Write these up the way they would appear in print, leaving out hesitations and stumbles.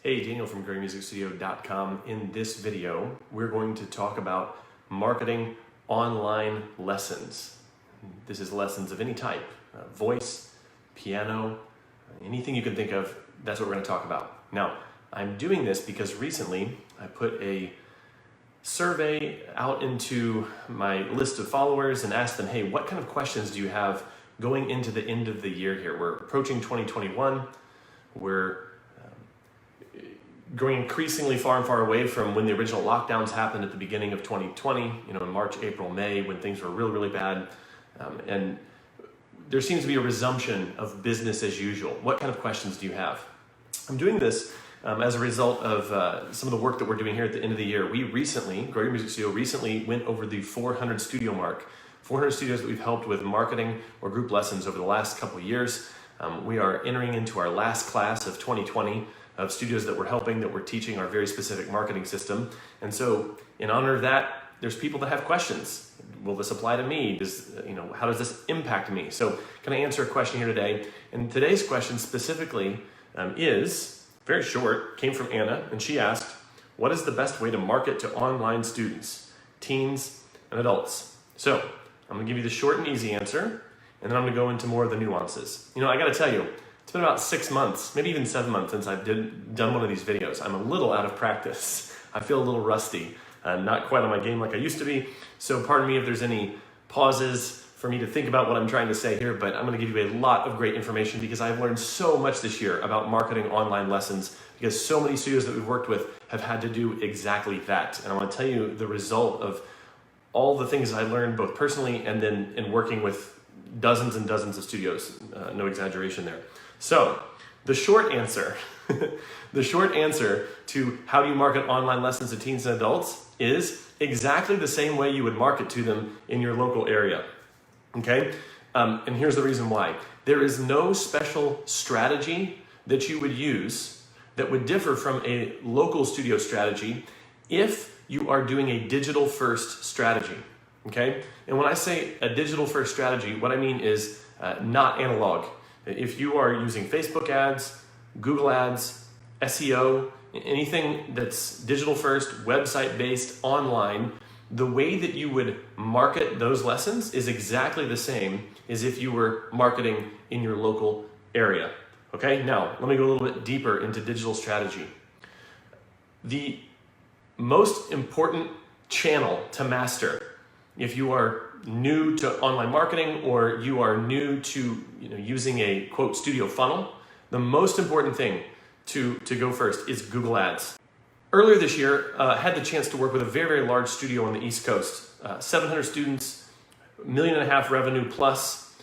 Hey, Daniel from GrayMusicStudio.com. In this video, we're going to talk about marketing online lessons. This is lessons of any type, voice, piano, anything you can think of, that's what we're going to talk about. Now, I'm doing this because recently I put a survey out into my list of followers and asked them, hey, what kind of questions do you have going into the end of the year here? We're approaching 2021. We're going increasingly far and far away from when the original lockdowns happened at the beginning of 2020, in March, April, May, when things were really, really bad. And there seems to be a resumption of business as usual. What kind of questions do you have? I'm doing this as a result of some of the work that we're doing here at the end of the year. We recently, Grow Your Music Studio recently went over the 400 studio mark. 400 studios that we've helped with marketing or group lessons over the last couple of years. We are entering into our last class of 2020 of studios that we're helping, that we're teaching our very specific marketing system. And so in honor of that, there's people that have questions. Will this apply to me? How does this impact me? So can I answer a question here today? And today's question specifically is very short, came from Anna, and she asked, what is the best way to market to online students, teens, and adults? So I'm gonna give you the short and easy answer, and then I'm gonna go into more of the nuances. I gotta tell you, it's been about 6 months, maybe even 7 months since I've done one of these videos. I'm a little out of practice. I feel a little rusty, not quite on my game like I used to be. So pardon me if there's any pauses for me to think about what I'm trying to say here, but I'm gonna give you a lot of great information because I've learned so much this year about marketing online lessons because so many studios that we've worked with have had to do exactly that. And I wanna tell you the result of all the things I learned both personally and then in working with dozens and dozens of studios, no exaggeration there. So the short answer, the short answer to how do you market online lessons to teens and adults is exactly the same way you would market to them in your local area, okay? And here's the reason why. There is no special strategy that you would use that would differ from a local studio strategy if you are doing a digital first strategy, okay? And when I say a digital first strategy, what I mean is not analog. If you are using Facebook ads, Google ads, SEO, anything that's digital first, website based, online, the way that you would market those lessons is exactly the same as if you were marketing in your local area, okay? Now, let me go a little bit deeper into digital strategy. The most important channel to master if you are new to online marketing or you are new to using a quote studio funnel, the most important thing to go first is Google Ads. Earlier this year, I had the chance to work with a very, very large studio on the East Coast. 700 students, $1.5 million revenue plus.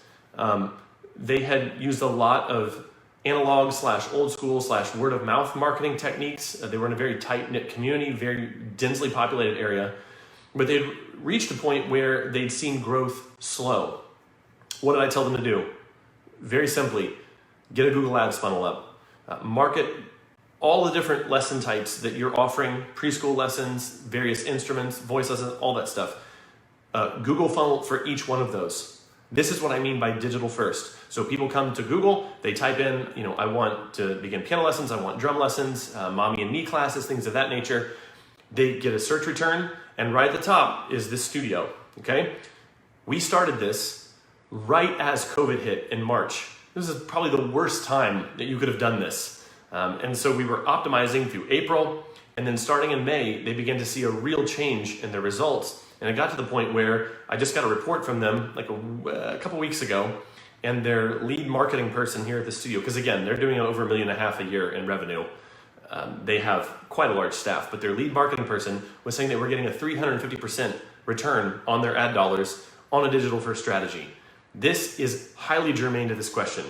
They had used a lot of analog / old school / word of mouth marketing techniques. They were in a very tight knit community, very densely populated area, but they'd reached a point where they'd seen growth slow. What did I tell them to do? Very simply, get a Google Ads funnel up, market all the different lesson types that you're offering, preschool lessons, various instruments, voice lessons, all that stuff. Google funnel for each one of those. This is what I mean by digital first. So people come to Google, they type in, I want to begin piano lessons, I want drum lessons, mommy and me classes, things of that nature. They get a search return, and right at the top is this studio, okay? We started this right as COVID hit in March. This is probably the worst time that you could have done this. And so we were optimizing through April, and then starting in May, they began to see a real change in their results. And it got to the point where I just got a report from them like a couple weeks ago, and their lead marketing person here at the studio, because again, they're doing over $1.5 million a year in revenue. They have quite a large staff, but their lead marketing person was saying they were getting a 350% return on their ad dollars on a digital first strategy. This is highly germane to this question,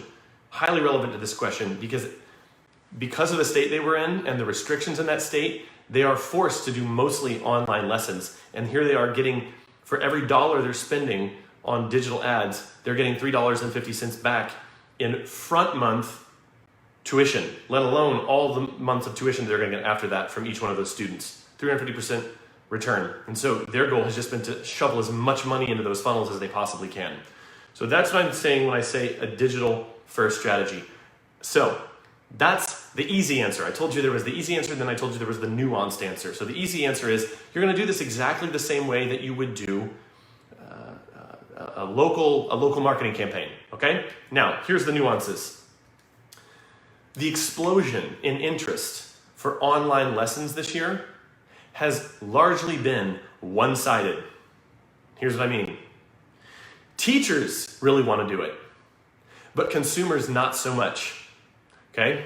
highly relevant to this question, because of the state they were in and the restrictions in that state, they are forced to do mostly online lessons. And here they are getting, for every dollar they're spending on digital ads, they're getting $3.50 back in front month tuition, let alone all the months of tuition they're going to get after that from each one of those students. 350% return. And so their goal has just been to shovel as much money into those funnels as they possibly can. So that's what I'm saying when I say a digital first strategy. So That's the easy answer. I told you there was the easy answer, then I told you there was the nuanced answer. So the easy answer is you're going to do this exactly the same way that you would do a local marketing campaign, okay? Now, here's the nuances. The explosion in interest for online lessons this year has largely been one-sided. Here's what I mean. Teachers really want to do it, but consumers not so much, okay?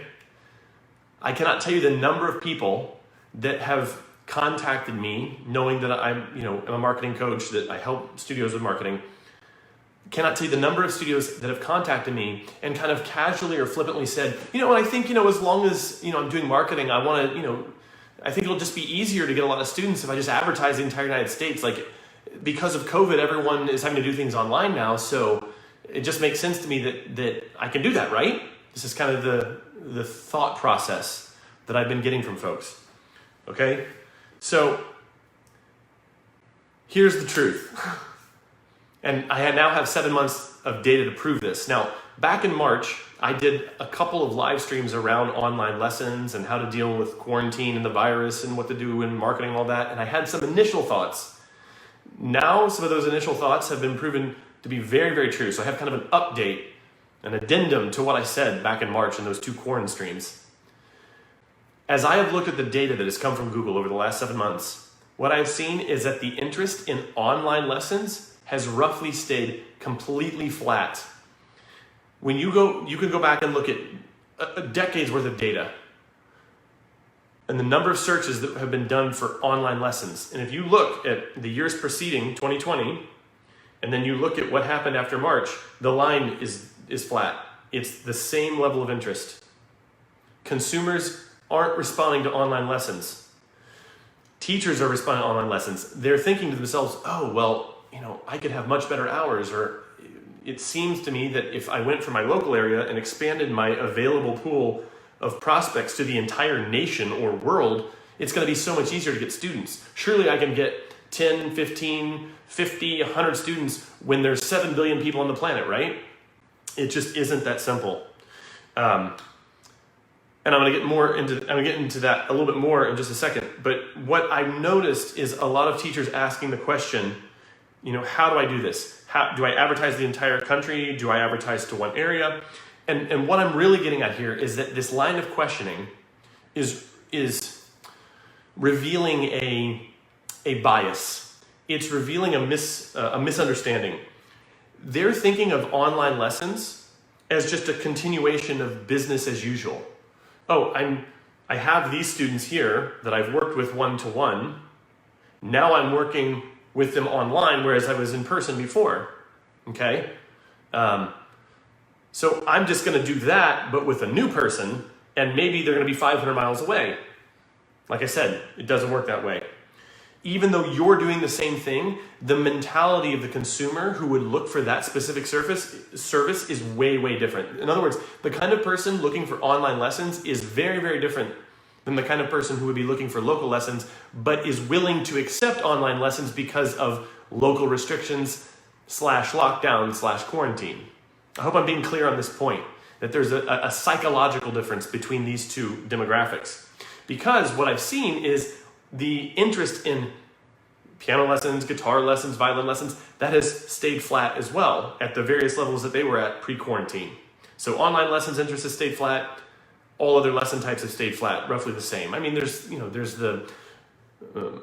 I cannot tell you the number of people that have contacted me knowing that I'm a marketing coach, that I help studios with marketing. Cannot tell you the number of studios that have contacted me and kind of casually or flippantly said, I think, as long as, I'm doing marketing, I want to, I think it'll just be easier to get a lot of students if I just advertise the entire United States. Like, because of COVID, everyone is having to do things online now, so it just makes sense to me that I can do that, right? This is kind of the thought process that I've been getting from folks, okay? So, here's the truth. And I now have 7 months of data to prove this. Now, back in March, I did a couple of live streams around online lessons and how to deal with quarantine and the virus and what to do in marketing and all that. And I had some initial thoughts. Now, some of those initial thoughts have been proven to be very, very true. So I have kind of an update, an addendum to what I said back in March in those 2 quarantine streams. As I have looked at the data that has come from Google over the last 7 months, what I've seen is that the interest in online lessons has roughly stayed completely flat. When you can go back and look at a decade's worth of data and the number of searches that have been done for online lessons. And if you look at the years preceding 2020, and then you look at what happened after March, the line is flat. It's the same level of interest. Consumers aren't responding to online lessons. Teachers are responding to online lessons. They're thinking to themselves, oh, well, I could have much better hours, or it seems to me that if I went from my local area and expanded my available pool of prospects to the entire nation or world, it's going to be so much easier to get students. Surely I can get 10, 15, 50, 100 students when there's 7 billion people on the planet, right? It just isn't that simple. And I'm going to get into that a little bit more in just a second. But what I've noticed is a lot of teachers asking the question, how do I do this? How do I advertise the entire country? Do I advertise to one area? And what I'm really getting at here is that this line of questioning is revealing a bias. It's revealing a misunderstanding. They're thinking of online lessons as just a continuation of business as usual. Oh, I have these students here that I've worked with one-to-one. Now I'm working with them online, whereas I was in person before, okay? So I'm just gonna do that, but with a new person, and maybe they're gonna be 500 miles away. Like I said, it doesn't work that way. Even though you're doing the same thing, the mentality of the consumer who would look for that specific service is way, way different. In other words, the kind of person looking for online lessons is very, very different than the kind of person who would be looking for local lessons, but is willing to accept online lessons because of local restrictions / lockdown / quarantine. I hope I'm being clear on this point, that there's a psychological difference between these two demographics. Because what I've seen is the interest in piano lessons, guitar lessons, violin lessons, that has stayed flat as well at the various levels that they were at pre-quarantine. So online lessons interest has stayed flat. All other lesson types have stayed flat, roughly the same. I mean, there's the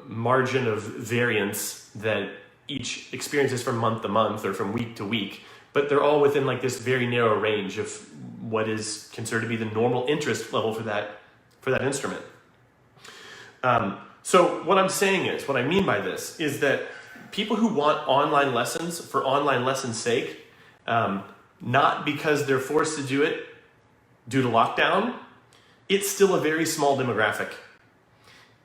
margin of variance that each experiences from month to month or from week to week, but they're all within like this very narrow range of what is considered to be the normal interest level for that instrument. So what I'm saying is, what I mean by this is that people who want online lessons for online lessons' sake, not because they're forced to do it due to lockdown, it's still a very small demographic.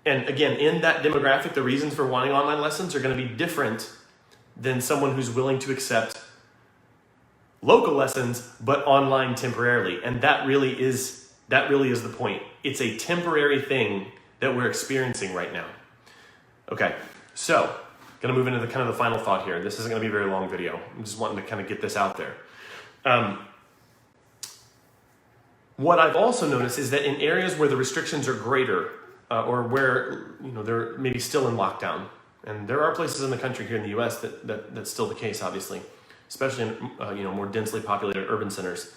And again, in that demographic, the reasons for wanting online lessons are going to be different than someone who's willing to accept local lessons, but online temporarily. And that really is the point. It's a temporary thing that we're experiencing right now. Okay, so gonna move into the final thought here. This isn't gonna be a very long video. I'm just wanting to kind of get this out there. What I've also noticed is that in areas where the restrictions are greater, or where they're maybe still in lockdown, and there are places in the country here in the U.S. that's still the case, obviously, especially in more densely populated urban centers.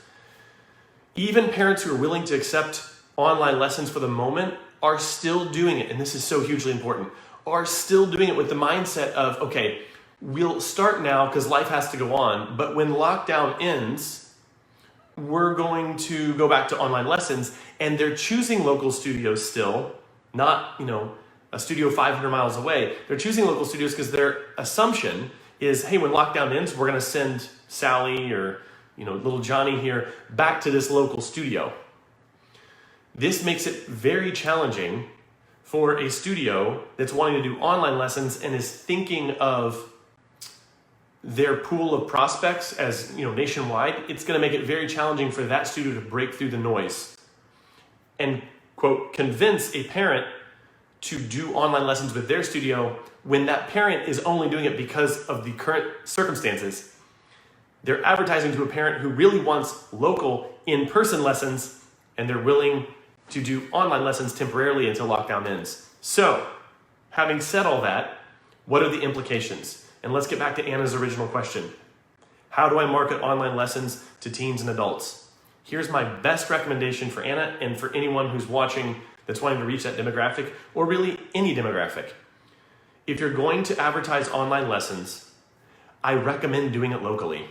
Even parents who are willing to accept online lessons for the moment are still doing it, and this is so hugely important, are still doing it with the mindset of, okay, we'll start now because life has to go on, but when lockdown ends, we're going to go back to online lessons, and they're choosing local studios still, not, a studio 500 miles away. They're choosing local studios because their assumption is, hey, when lockdown ends, we're going to send Sally or, little Johnny here back to this local studio. This makes it very challenging for a studio that's wanting to do online lessons and is thinking of their pool of prospects as nationwide. It's going to make it very challenging for that studio to break through the noise and, quote, convince a parent to do online lessons with their studio when that parent is only doing it because of the current circumstances. They're advertising to a parent who really wants local in-person lessons, and they're willing to do online lessons temporarily until lockdown ends. So, having said all that, what are the implications? And let's get back to Anna's original question. How do I market online lessons to teens and adults? Here's my best recommendation for Anna and for anyone who's watching that's wanting to reach that demographic, or really any demographic. If you're going to advertise online lessons, I recommend doing it locally.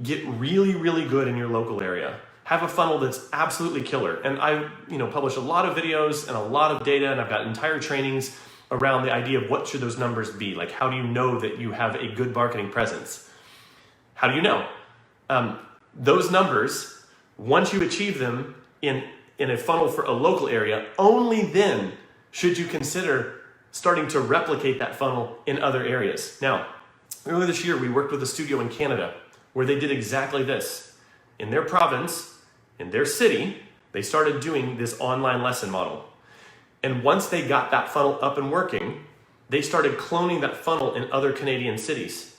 Get really, really good in your local area. Have a funnel that's absolutely killer. And I publish a lot of videos and a lot of data, and I've got entire trainings around the idea of what should those numbers be. Like, how do you know that you have a good marketing presence? How do you know? Those numbers, once you achieve them in a funnel for a local area, only then should you consider starting to replicate that funnel in other areas. Now, earlier this year, we worked with a studio in Canada where they did exactly this. In their province, in their city, they started doing this online lesson model. And once they got that funnel up and working, they started cloning that funnel in other Canadian cities.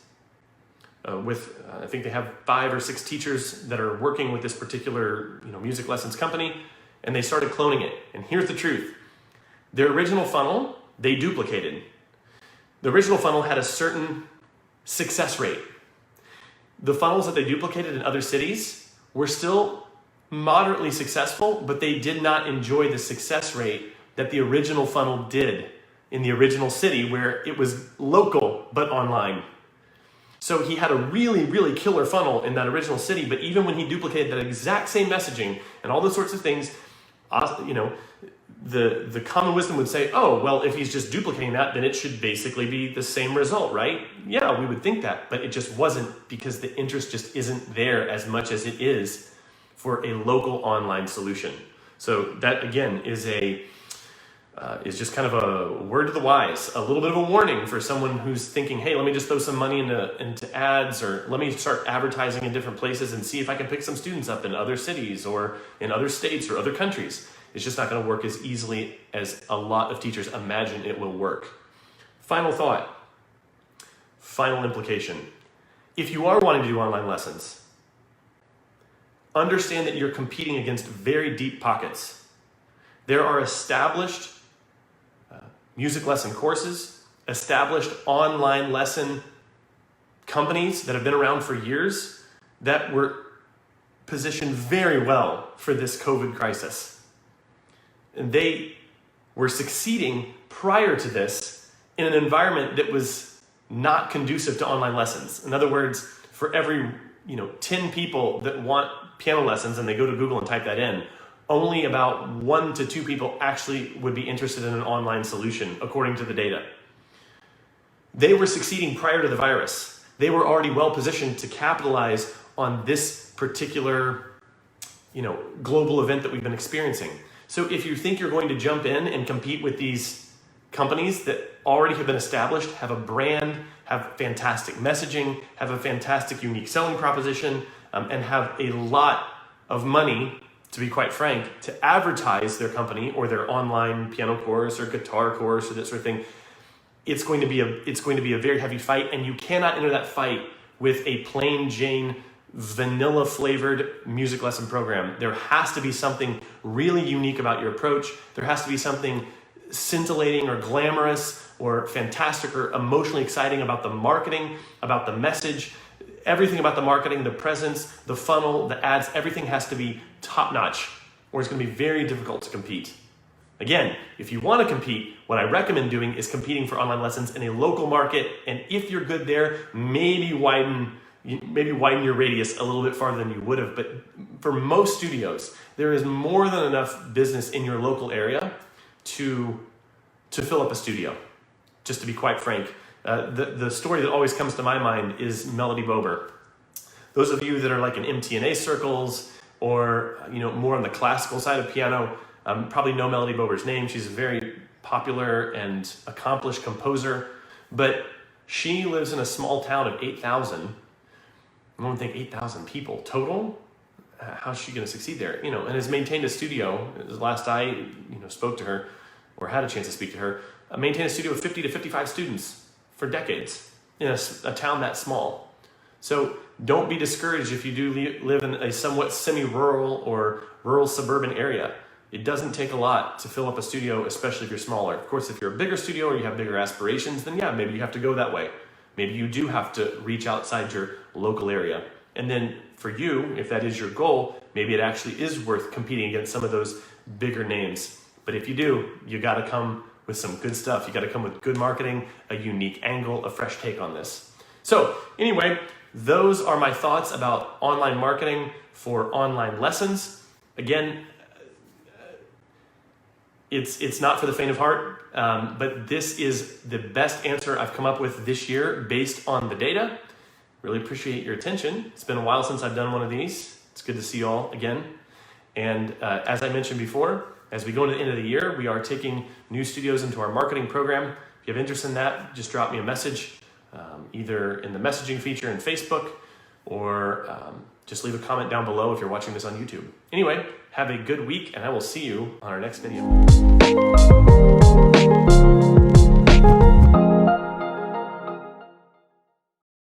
I think they have 5 or 6 teachers that are working with this particular music lessons company, and they started cloning it. And here's the truth. Their original funnel, they duplicated. The original funnel had a certain success rate. The funnels that they duplicated in other cities were still moderately successful, but they did not enjoy the success rate that the original funnel did in the original city, where it was local but online. So he had a really, really killer funnel in that original city, but even when he duplicated that exact same messaging and all those sorts of things, the common wisdom would say, oh, well, if he's just duplicating that, then it should basically be the same result, right? Yeah, we would think that, but it just wasn't, because the interest just isn't there as much as it is for a local online solution. So that, again, is just kind of a word to the wise, a little bit of a warning for someone who's thinking, hey, let me just throw some money into ads, or let me start advertising in different places and see if I can pick some students up in other cities or in other states or other countries. It's just not going to work as easily as a lot of teachers imagine it will work. Final thought, final implication. If you are wanting to do online lessons, understand that you're competing against very deep pockets. There are established music lesson courses, established online lesson companies that have been around for years that were positioned very well for this COVID crisis. And they were succeeding prior to this in an environment that was not conducive to online lessons. In other words, for every 10 people that want piano lessons and they go to Google and type that in, only about 1 to 2 people actually would be interested in an online solution, according to the data. They were succeeding prior to the virus. They were already well positioned to capitalize on this particular, global event that we've been experiencing. So if you think you're going to jump in and compete with these companies that already have been established, have a brand, have fantastic messaging, have a fantastic unique selling proposition, and have a lot of money, to be quite frank, to advertise their company or their online piano course or guitar course or that sort of thing, it's going to be a very heavy fight, and you cannot enter that fight with a plain Jane vanilla flavored music lesson program. There has to be something really unique about your approach. There has to be something scintillating or glamorous or fantastic or emotionally exciting about the marketing, about the message. Everything about the marketing, the presence, the funnel, the ads, everything has to be top notch, or it's going to be very difficult to compete. Again, if you want to compete, what I recommend doing is competing for online lessons in a local market. And if you're good there, maybe widen your radius a little bit farther than you would have. But for most studios, there is more than enough business in your local area to fill up a studio. Just to be quite frank, the story that always comes to my mind is Melody Bober. Those of you that are like in MTNA circles or more on the classical side of piano probably know Melody Bober's name. She's a very popular and accomplished composer, but she lives in a small town of 8,000. I don't think 8,000 people total. How's she going to succeed there? And has maintained a studio. Last I spoke to her or had a chance to speak to her, maintained a studio of 50 to 55 students for decades in a town that small. So don't be discouraged if you do live in a somewhat semi-rural or rural suburban area. It doesn't take a lot to fill up a studio, especially if you're smaller. Of course, if you're a bigger studio or you have bigger aspirations, then yeah, maybe you have to go that way. Maybe you do have to reach outside your local area. And then for you, if that is your goal, maybe it actually is worth competing against some of those bigger names. But if you do, you got to come with some good stuff. You got to come with good marketing, a unique angle, a fresh take on this. So anyway, those are my thoughts about online marketing for online lessons. Again, it's not for the faint of heart, but this is the best answer I've come up with this year based on the data. Really appreciate your attention. It's been a while since I've done one of these. It's good to see you all again. And as I mentioned before, as we go into the end of the year, we are taking new studios into our marketing program. If you have interest in that, just drop me a message, either in the messaging feature in Facebook or just leave a comment down below if you're watching this on YouTube. Anyway, have a good week, and I will see you on our next video.